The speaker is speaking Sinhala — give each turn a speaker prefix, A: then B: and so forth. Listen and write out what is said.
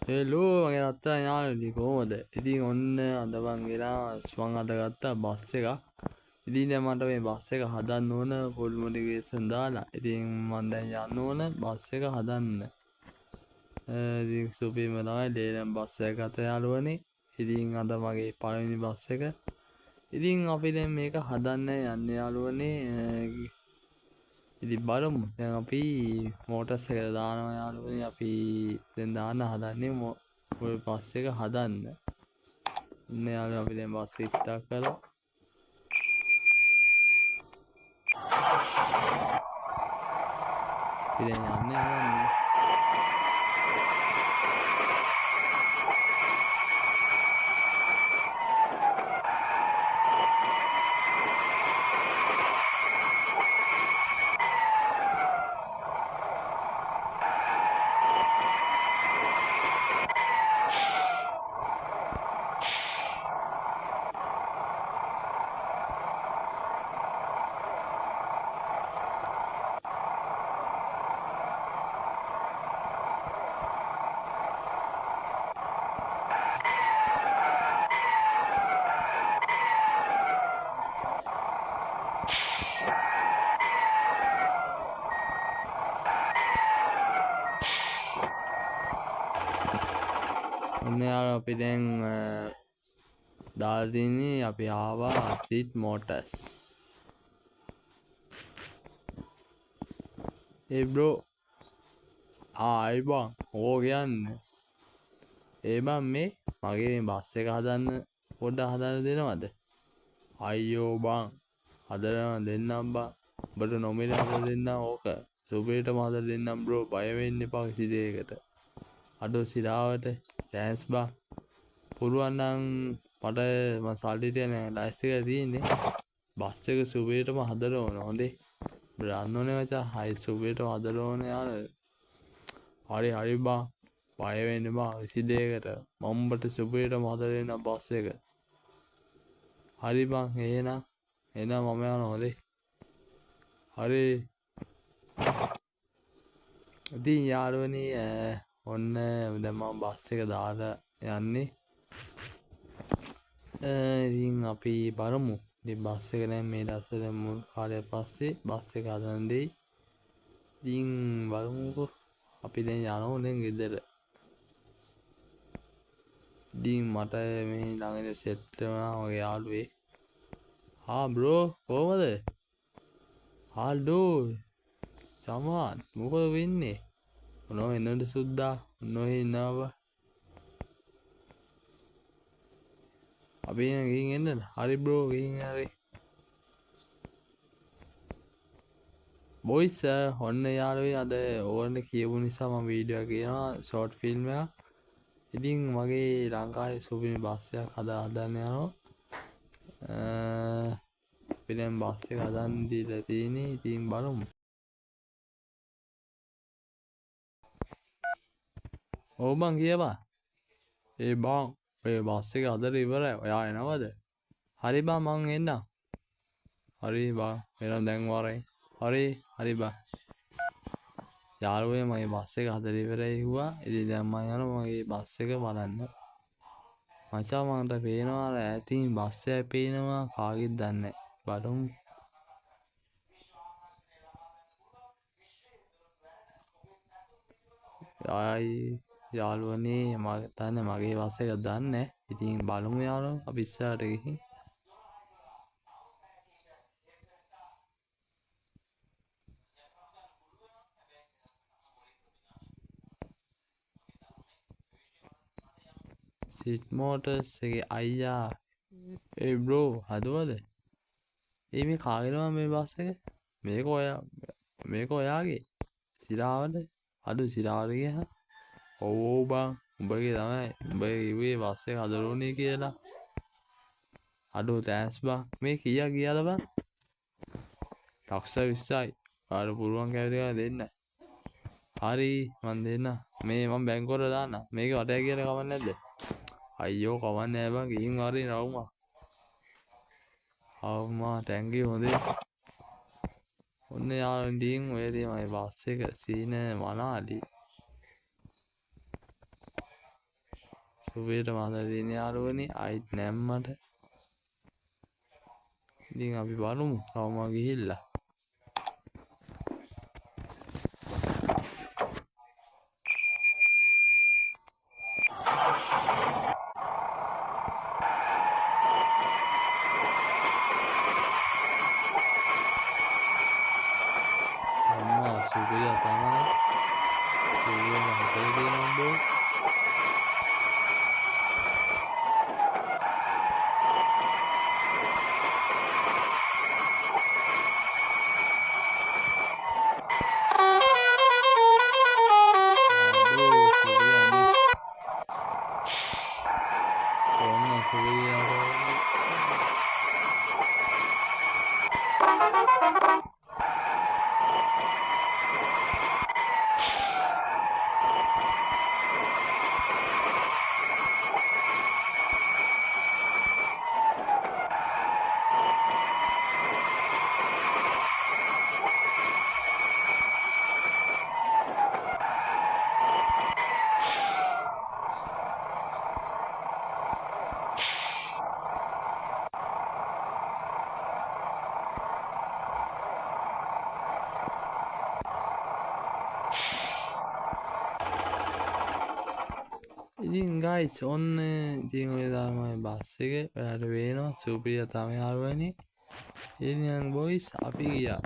A: හෙලෝ මගේ රත්තා යාළුවනේ කොහොමද? ඉතින් ඔන්න අද මං අද ගත්තා බස් එකක්. ඉතින් දැන් මට මේ බස් එක හදන්න ඕන ෆුල් මොටිවේෂන් දාලා. ඉතින් මං දැන් යන්න ඕන බස් එක හදන්න. ඉතින් සුපිරිම තමයි ලේනම් බස් එක ගත්ත යාළුවනේ. ඉතින් අද මගේ පළවෙනි බස් එක. ඉතින් අපි දැන් මේක හදන්න යන්නේ යාළුවනේ. ඉතින් බලමු. දැන් අපි මෝටර්ස් එකට දානවා යාළුවනේ. අපි දැන් දාන්න හදන්නේ ඔය බස් එක හදන්න. ඉන්න යාළුවා අපි දැන් බස් එක ස්ටාර්ට් කරලා. අපි දැන් යන්නේ හදන්නේ. ඔන්න යාළුවා අපි දැන් දාලා තින්නේ අපි ආවා සීට් මෝටර්ස්. ඒ බ්‍රෝ ආයි බං ඕ කියන්නේ. ඒ බං මේ මගේ මේ බස් එක හදන්න පොඩ්ඩක් හදන්න දෙනවද? අයියෝ බං හදලා දෙන්නම් බං. ඔබට නොමිලේ හදලා දෙන්නම් ඕක. සුපිරිටම හදලා දෙන්නම් බ්‍රෝ. බය වෙන්න එපා කිසි දෙයකට. අඩෝ සිරාවට තෑන්ක්ස් බං. පුළුවන් නම් මට මම සල්ලි ටික ලයිස්ට් එකේ තියෙන්නේ. බස් එක සුපිරිටම හදලා ඕන හොඳේ. බ්‍රාන්ඩ් ඕනේ මචං. හයි සුපිරිටම හදලා ඕනේ යාළුවා. හරි බං. බය වෙන්න එපා කිසි දෙයකට. මම උඹට සුපිරිටම හදලා දෙන්නම් බස් එක. හරි බං එහෙනම් මම යනවා හොඳේ. හරි. ඉතින් යාළුවනේ ඔන්න දැන් මම බස් එක දාලා යන්නේ. ඉතින් අපි බලමු. ඉතින් බස් එක දැන් මේ දවස්වල දැන් මුල් කාලයක් පස්සේ බස් එක හදන්න දෙයි. ඉතින් බලමුකෝ. අපි දැන් යනවා දැන් ගෙදර. ඉතින් මට මේ ළඟදී සෙට් වෙනවා මගේ යාළුවේ. බ්‍රෝ කොහමද? හල්ලෝ සමාත් මොකද වෙන්නේ? මොනව එන්නද සුද්දා? මොනව ඉන්නවා? අපි ගිහින් එන්නද? හරි බ්‍රෝ ගිහින් හරි. බොයිස් ඔන්න යාළුවේ අද ඕගොල්ලෝ කියපු නිසා මම වීඩියෝ එකක් ගේනවා ෂෝට් ෆිල්ම් එකක්. ඉතින් මගේ ලංකාවේ සුපිරි බස් එකක් හදන්න යනවා. අපි දැන් බස් එක හදන්න දීලා තියෙන්නේ. ඉතින් බලමු. ඔව් බං කියපන්. ඒ බං ඔය බස් එක හදලා ඉවරයි. ඔයා එනවද? හරි බං මං එන්නම්. හරි බං එහෙනම් දැන් වරෙන්. හරි බං. යාළුවෝ මගේ බස් එක හදලා ඉවරයි කිව්වා. ඉතින් දැන් මං යනවා මගේ බස් එක බලන්න. මචං මන්ට පේනවා ඈතින් බස් එකක් පේනවා කාගෙද දන්නේ නැහැ. බලමු. යාළුවනේ මම දන්නේ මගේ බස් එක දන්නේ නැහැ. ඉතින් බලමු යාළුවෝ අපි ඉස්සරහට ගිහින්. සීට් මෝටර්ස් එකේ අයියා ඒ බ්‍රෝ හදුවද? මේ කාගේද මේ බස් එක? මේක ඔයාගේ සිරාවද? අඩු සිරාවද ගියා? ඔව් බං උඹගේ තමයි. උඹ කිව්වේ බස් එක හදලා උනේ කියලා. අඩෝ තෑන්ක්ස් බං. මේ කීයක් ගියාද බං? ලක්ෂ 20යි. ඔයාලට පුළුවන් කැවිද දෙන්න? හරි මං දෙන්න. මේ මං බැංකුවට දාන්න. මේකේ වටය කියලා කවන්නේ නැද්ද? අයියෝ කවන්නේ නැහැ බං. ගිහින් වරින් රවුමා. අවුමා තැන්ක් යූ හොඳේ. ඔන්න යාළුවන්ටින් ඔය තමයි බස් එක සීන මනාලි. සුවේට මහදා තියෙන යාළුවනේ ආයිත් නැම්මට. ඉතින් අපි බලමු කවම ගිහිල්ලා. අම්මා සුපිරිය තමයි. සුපිරිය හතර දෙනවා බෝ. ඉතින් ගයිස් ඔන්න ඉතින් ඔය තමයි බස් එක. ඔයාලට පේනවා සුපිරිය තමයි යාළුවනේ. ඉතින් බොයිස් අපි ගියා.